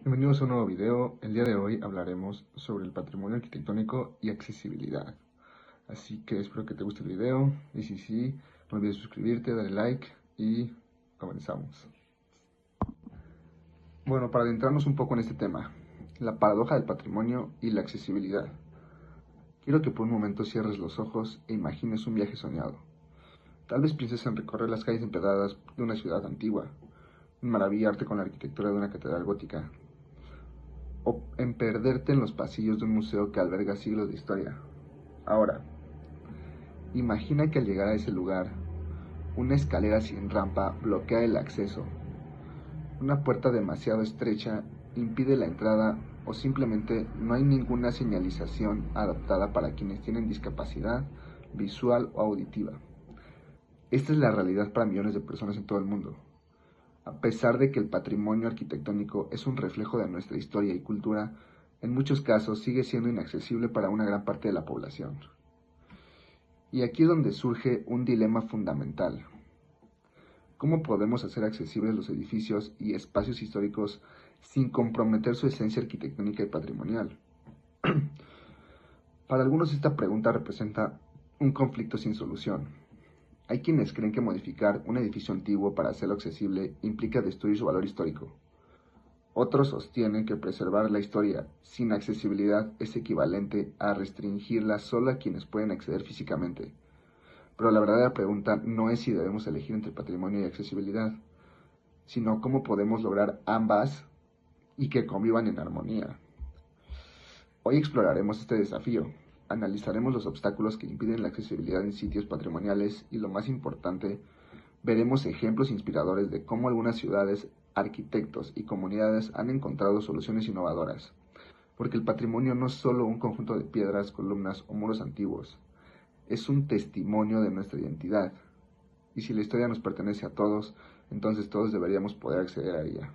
Bienvenidos a un nuevo video. El día de hoy hablaremos sobre el patrimonio arquitectónico y accesibilidad. Así que espero que te guste el video y si sí, no olvides suscribirte, darle like y comenzamos. Bueno, para adentrarnos un poco en este tema, la paradoja del patrimonio y la accesibilidad. Quiero que por un momento cierres los ojos e imagines un viaje soñado. Tal vez pienses en recorrer las calles empedradas de una ciudad antigua, en maravillarte con la arquitectura de una catedral gótica, o en perderte en los pasillos de un museo que alberga siglos de historia. Ahora, imagina que al llegar a ese lugar, una escalera sin rampa bloquea el acceso, una puerta demasiado estrecha impide la entrada o simplemente no hay ninguna señalización adaptada para quienes tienen discapacidad visual o auditiva. Esta es la realidad para millones de personas en todo el mundo. A pesar de que el patrimonio arquitectónico es un reflejo de nuestra historia y cultura, en muchos casos sigue siendo inaccesible para una gran parte de la población. Y aquí es donde surge un dilema fundamental. ¿Cómo podemos hacer accesibles los edificios y espacios históricos sin comprometer su esencia arquitectónica y patrimonial? Para algunos esta pregunta representa un conflicto sin solución. Hay quienes creen que modificar un edificio antiguo para hacerlo accesible implica destruir su valor histórico. Otros sostienen que preservar la historia sin accesibilidad es equivalente a restringirla solo a quienes pueden acceder físicamente. Pero la verdadera pregunta no es si debemos elegir entre patrimonio y accesibilidad, sino cómo podemos lograr ambas y que convivan en armonía. Hoy exploraremos este desafío, analizaremos los obstáculos que impiden la accesibilidad en sitios patrimoniales y, lo más importante, veremos ejemplos inspiradores de cómo algunas ciudades, arquitectos y comunidades han encontrado soluciones innovadoras. Porque el patrimonio no es solo un conjunto de piedras, columnas o muros antiguos, es un testimonio de nuestra identidad. Y si la historia nos pertenece a todos, entonces todos deberíamos poder acceder a ella.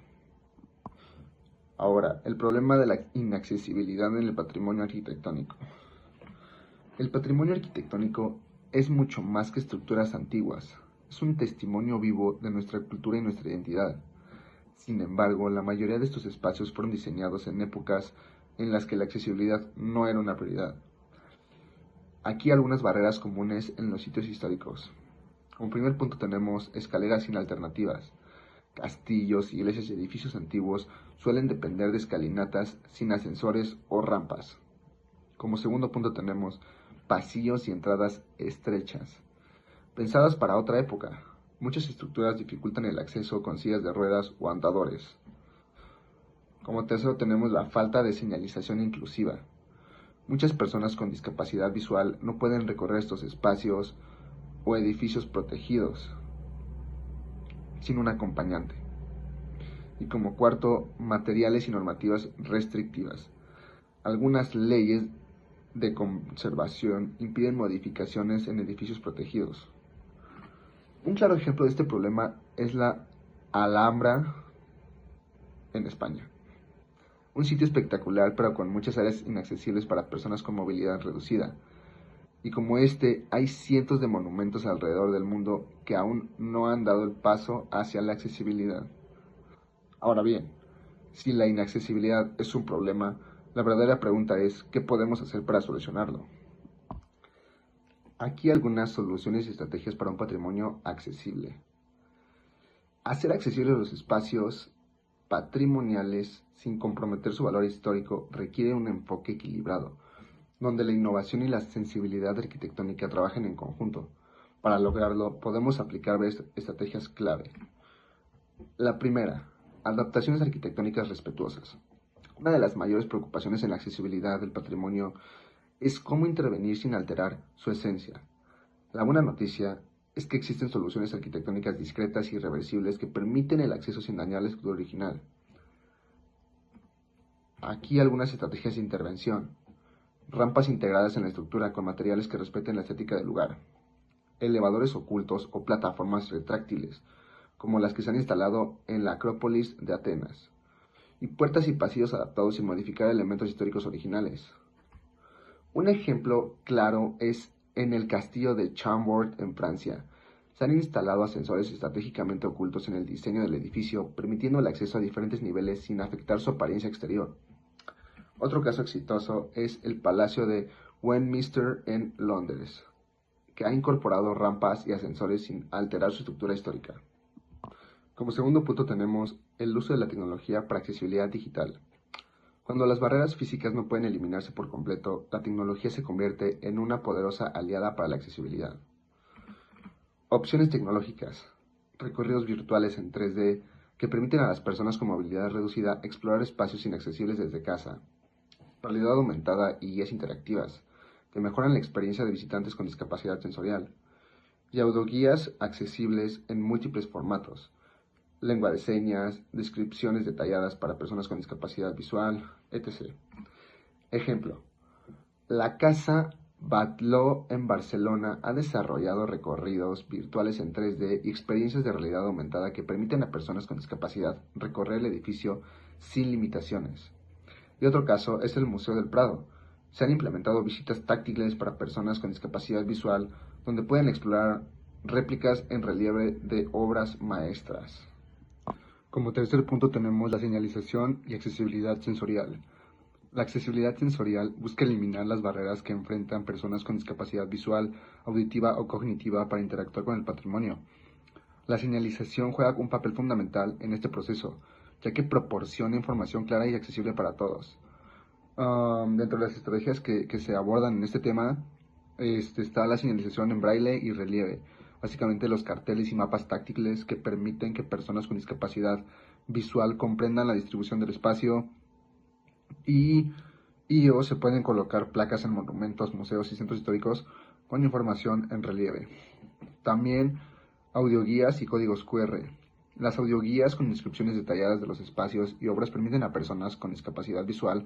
Ahora, el problema de la inaccesibilidad en el patrimonio arquitectónico. El patrimonio arquitectónico es mucho más que estructuras antiguas. Es un testimonio vivo de nuestra cultura y nuestra identidad. Sin embargo, la mayoría de estos espacios fueron diseñados en épocas en las que la accesibilidad no era una prioridad. Aquí algunas barreras comunes en los sitios históricos. Como primer punto tenemos escaleras sin alternativas. Castillos, iglesias y edificios antiguos suelen depender de escalinatas sin ascensores o rampas. Como segundo punto tenemos pasillos y entradas estrechas, pensadas para otra época. Muchas estructuras dificultan el acceso con sillas de ruedas o andadores. Como tercero tenemos la falta de señalización inclusiva. Muchas personas con discapacidad visual no pueden recorrer estos espacios o edificios protegidos sin un acompañante. Y como cuarto, materiales y normativas restrictivas. Algunas leyes de conservación impiden modificaciones en edificios protegidos. Un claro ejemplo de este problema es la Alhambra en España. Un sitio espectacular pero con muchas áreas inaccesibles para personas con movilidad reducida. Y como este, hay cientos de monumentos alrededor del mundo que aún no han dado el paso hacia la accesibilidad. Ahora bien, si la inaccesibilidad es un problema, la verdadera pregunta es, ¿qué podemos hacer para solucionarlo? Aquí algunas soluciones y estrategias para un patrimonio accesible. Hacer accesibles los espacios patrimoniales sin comprometer su valor histórico requiere un enfoque equilibrado, donde la innovación y la sensibilidad arquitectónica trabajen en conjunto. Para lograrlo, podemos aplicar varias estrategias clave. La primera, adaptaciones arquitectónicas respetuosas. Una de las mayores preocupaciones en la accesibilidad del patrimonio es cómo intervenir sin alterar su esencia. La buena noticia es que existen soluciones arquitectónicas discretas y irreversibles que permiten el acceso sin dañar la estructura original. Aquí algunas estrategias de intervención. Rampas integradas en la estructura con materiales que respeten la estética del lugar. Elevadores ocultos o plataformas retráctiles, como las que se han instalado en la Acrópolis de Atenas. Y puertas y pasillos adaptados sin modificar elementos históricos originales. Un ejemplo claro es en el castillo de Chambord en Francia. Se han instalado ascensores estratégicamente ocultos en el diseño del edificio, permitiendo el acceso a diferentes niveles sin afectar su apariencia exterior. Otro caso exitoso es el Palacio de Westminster en Londres, que ha incorporado rampas y ascensores sin alterar su estructura histórica. Como segundo punto tenemos el uso de la tecnología para accesibilidad digital. Cuando las barreras físicas no pueden eliminarse por completo, la tecnología se convierte en una poderosa aliada para la accesibilidad. Opciones tecnológicas. Recorridos virtuales en 3D que permiten a las personas con movilidad reducida explorar espacios inaccesibles desde casa. Realidad aumentada y guías interactivas que mejoran la experiencia de visitantes con discapacidad sensorial. Y audioguías accesibles en múltiples formatos. Lengua de señas, descripciones detalladas para personas con discapacidad visual, etc. Ejemplo. La Casa Batlló en Barcelona ha desarrollado recorridos virtuales en 3D y experiencias de realidad aumentada que permiten a personas con discapacidad recorrer el edificio sin limitaciones. Y otro caso es el Museo del Prado. Se han implementado visitas táctiles para personas con discapacidad visual donde pueden explorar réplicas en relieve de obras maestras. Como tercer punto tenemos la señalización y accesibilidad sensorial. La accesibilidad sensorial busca eliminar las barreras que enfrentan personas con discapacidad visual, auditiva o cognitiva para interactuar con el patrimonio. La señalización juega un papel fundamental en este proceso, ya que proporciona información clara y accesible para todos. Dentro de las estrategias que se abordan en este tema, está la señalización en braille y relieve. Básicamente los carteles y mapas táctiles que permiten que personas con discapacidad visual comprendan la distribución del espacio o se pueden colocar placas en monumentos, museos y centros históricos con información en relieve. También audioguías y códigos QR. Las audioguías con descripciones detalladas de los espacios y obras permiten a personas con discapacidad visual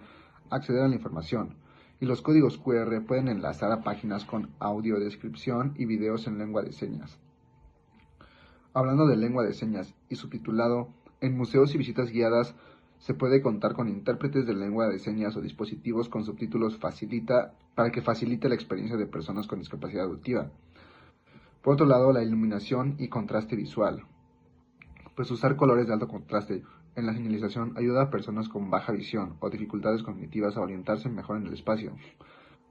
acceder a la información, y los códigos QR pueden enlazar a páginas con audiodescripción y videos en lengua de señas. Hablando de lengua de señas y subtitulado, en museos y visitas guiadas se puede contar con intérpretes de lengua de señas o dispositivos con subtítulos para que facilite la experiencia de personas con discapacidad auditiva. Por otro lado, la iluminación y contraste visual. Pues usar colores de alto contraste en la señalización ayuda a personas con baja visión o dificultades cognitivas a orientarse mejor en el espacio.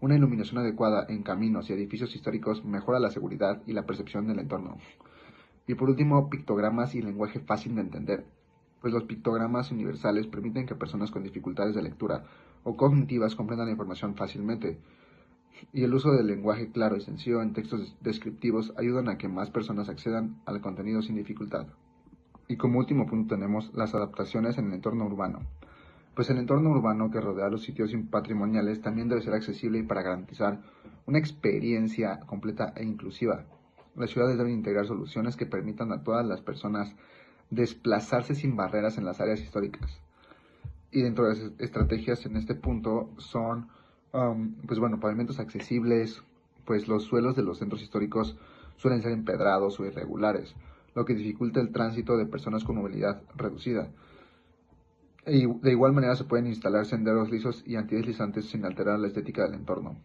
Una iluminación adecuada en caminos y edificios históricos mejora la seguridad y la percepción del entorno. Y por último, pictogramas y lenguaje fácil de entender, pues los pictogramas universales permiten que personas con dificultades de lectura o cognitivas comprendan la información fácilmente. Y el uso del lenguaje claro y sencillo en textos descriptivos ayudan a que más personas accedan al contenido sin dificultad. Y como último punto tenemos las adaptaciones en el entorno urbano. Pues el entorno urbano que rodea los sitios patrimoniales también debe ser accesible para garantizar una experiencia completa e inclusiva. Las ciudades deben integrar soluciones que permitan a todas las personas desplazarse sin barreras en las áreas históricas. Y dentro de las estrategias en este punto son, pavimentos accesibles, pues los suelos de los centros históricos suelen ser empedrados o irregulares, lo que dificulta el tránsito de personas con movilidad reducida. Y de igual manera se pueden instalar senderos lisos y antideslizantes sin alterar la estética del entorno.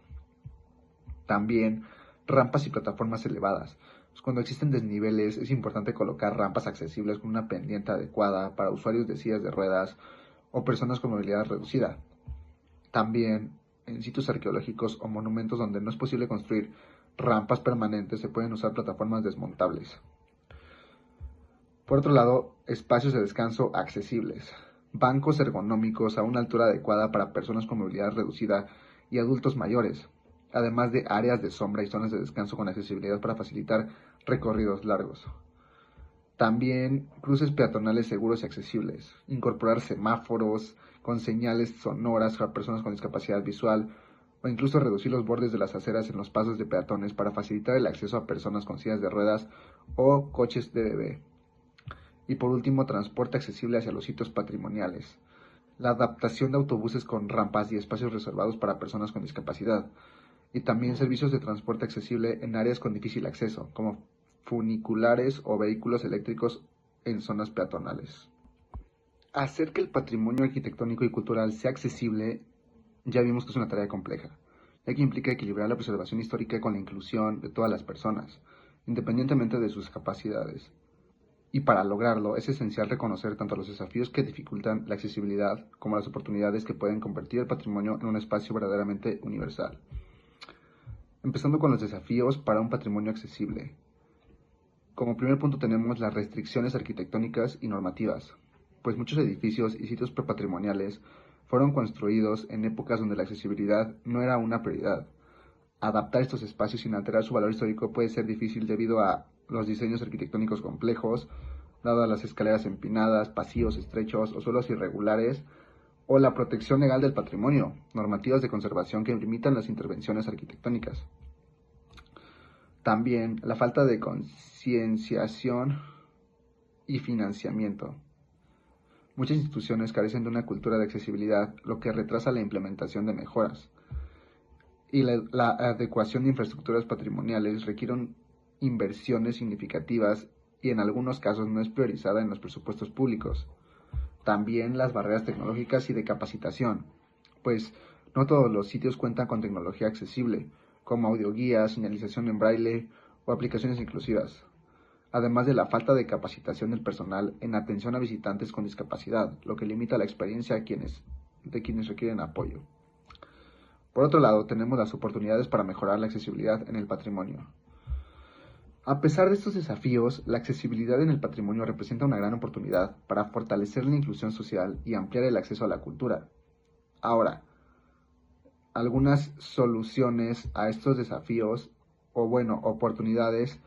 También rampas y plataformas elevadas. Pues cuando existen desniveles es importante colocar rampas accesibles con una pendiente adecuada para usuarios de sillas de ruedas o personas con movilidad reducida. También en sitios arqueológicos o monumentos donde no es posible construir rampas permanentes se pueden usar plataformas desmontables. Por otro lado, espacios de descanso accesibles. Bancos ergonómicos a una altura adecuada para personas con movilidad reducida y adultos mayores, además de áreas de sombra y zonas de descanso con accesibilidad para facilitar recorridos largos. También cruces peatonales seguros y accesibles, incorporar semáforos con señales sonoras para personas con discapacidad visual o incluso reducir los bordes de las aceras en los pasos de peatones para facilitar el acceso a personas con sillas de ruedas o coches de bebé. Y por último, transporte accesible hacia los sitios patrimoniales. La adaptación de autobuses con rampas y espacios reservados para personas con discapacidad. Y también servicios de transporte accesible en áreas con difícil acceso, como funiculares o vehículos eléctricos en zonas peatonales. Hacer que el patrimonio arquitectónico y cultural sea accesible, ya vimos que es una tarea compleja, ya que implica equilibrar la preservación histórica con la inclusión de todas las personas. independientemente de sus capacidades. Y para lograrlo es esencial reconocer tanto los desafíos que dificultan la accesibilidad como las oportunidades que pueden convertir el patrimonio en un espacio verdaderamente universal. Empezando con los desafíos para un patrimonio accesible. Como primer punto tenemos las restricciones arquitectónicas y normativas, pues muchos edificios y sitios prepatrimoniales fueron construidos en épocas donde la accesibilidad no era una prioridad. Adaptar estos espacios sin alterar su valor histórico puede ser difícil debido a los diseños arquitectónicos complejos, dadas las escaleras empinadas, pasillos estrechos o suelos irregulares, o la protección legal del patrimonio, normativas de conservación que limitan las intervenciones arquitectónicas. También la falta de concienciación y financiamiento. Muchas instituciones carecen de una cultura de accesibilidad, lo que retrasa la implementación de mejoras. Y la adecuación de infraestructuras patrimoniales requieren inversiones significativas y en algunos casos no es priorizada en los presupuestos públicos. También las barreras tecnológicas y de capacitación, pues no todos los sitios cuentan con tecnología accesible, como audioguías, señalización en braille o aplicaciones inclusivas, además de la falta de capacitación del personal en atención a visitantes con discapacidad, lo que limita la experiencia de quienes requieren apoyo. Por otro lado, tenemos las oportunidades para mejorar la accesibilidad en el patrimonio. A pesar de estos desafíos, la accesibilidad en el patrimonio representa una gran oportunidad para fortalecer la inclusión social y ampliar el acceso a la cultura. Ahora, algunas soluciones a estos desafíos, oportunidades,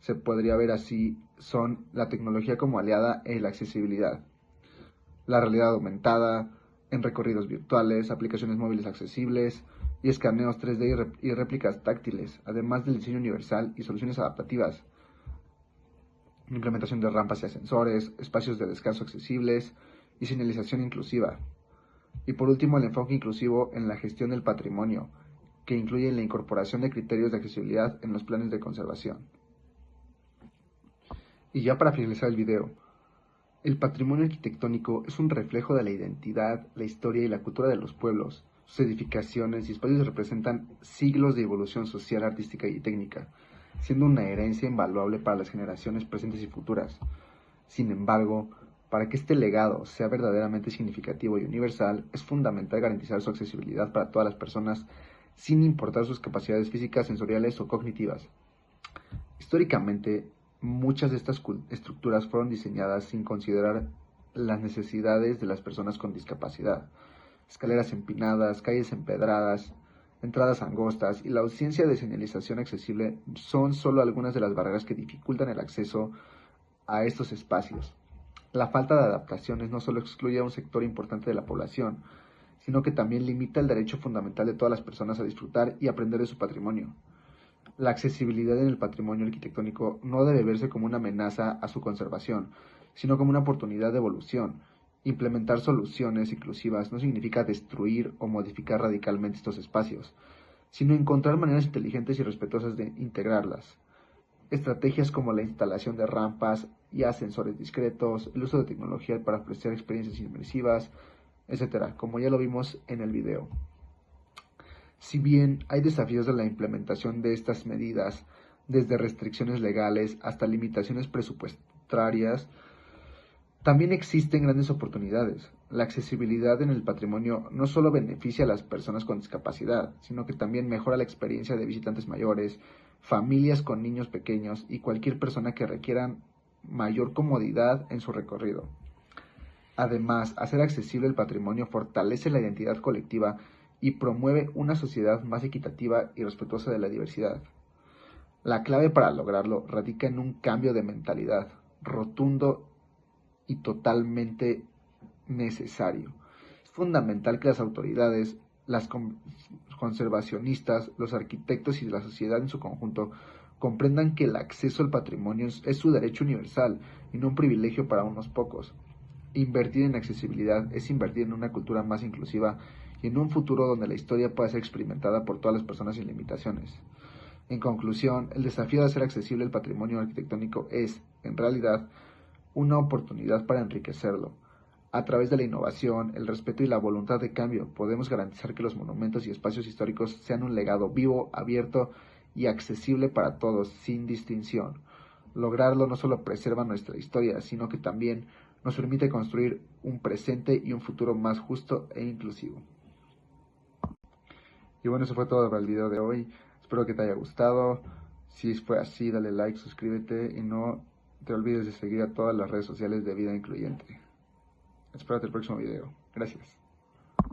se podría ver así, son la tecnología como aliada en la accesibilidad, la realidad aumentada, en recorridos virtuales, aplicaciones móviles accesibles y escaneos 3D y réplicas táctiles, además del diseño universal y soluciones adaptativas, implementación de rampas y ascensores, espacios de descanso accesibles y señalización inclusiva. Y por último, el enfoque inclusivo en la gestión del patrimonio, que incluye la incorporación de criterios de accesibilidad en los planes de conservación. Y ya para finalizar el video, el patrimonio arquitectónico es un reflejo de la identidad, la historia y la cultura de los pueblos. Sus edificaciones y espacios representan siglos de evolución social, artística y técnica, siendo una herencia invaluable para las generaciones presentes y futuras. Sin embargo, para que este legado sea verdaderamente significativo y universal, es fundamental garantizar su accesibilidad para todas las personas, sin importar sus capacidades físicas, sensoriales o cognitivas. Históricamente, muchas de estas estructuras fueron diseñadas sin considerar las necesidades de las personas con discapacidad. Escaleras empinadas, calles empedradas, entradas angostas y la ausencia de señalización accesible son solo algunas de las barreras que dificultan el acceso a estos espacios. La falta de adaptaciones no solo excluye a un sector importante de la población, sino que también limita el derecho fundamental de todas las personas a disfrutar y aprender de su patrimonio. La accesibilidad en el patrimonio arquitectónico no debe verse como una amenaza a su conservación, sino como una oportunidad de evolución. Implementar soluciones inclusivas no significa destruir o modificar radicalmente estos espacios, sino encontrar maneras inteligentes y respetuosas de integrarlas. Estrategias como la instalación de rampas y ascensores discretos, el uso de tecnología para ofrecer experiencias inmersivas, etc., como ya lo vimos en el video. Si bien hay desafíos de la implementación de estas medidas, desde restricciones legales hasta limitaciones presupuestarias, también existen grandes oportunidades. La accesibilidad en el patrimonio no solo beneficia a las personas con discapacidad, sino que también mejora la experiencia de visitantes mayores, familias con niños pequeños y cualquier persona que requiera mayor comodidad en su recorrido. Además, hacer accesible el patrimonio fortalece la identidad colectiva y promueve una sociedad más equitativa y respetuosa de la diversidad. La clave para lograrlo radica en un cambio de mentalidad rotundo y totalmente necesario. Es fundamental que las autoridades, las conservacionistas, los arquitectos y la sociedad en su conjunto comprendan que el acceso al patrimonio es su derecho universal y no un privilegio para unos pocos. Invertir en accesibilidad es invertir en una cultura más inclusiva y en un futuro donde la historia pueda ser experimentada por todas las personas sin limitaciones. En conclusión, el desafío de hacer accesible el patrimonio arquitectónico es, en realidad, una oportunidad para enriquecerlo. A través de la innovación, el respeto y la voluntad de cambio, podemos garantizar que los monumentos y espacios históricos sean un legado vivo, abierto y accesible para todos, sin distinción. Lograrlo no solo preserva nuestra historia, sino que también nos permite construir un presente y un futuro más justo e inclusivo. Y bueno, eso fue todo para el video de hoy. Espero que te haya gustado. Si fue así, dale like, suscríbete y no te olvides de seguir a todas las redes sociales de Vida Incluyente. Espérate el próximo video. Gracias.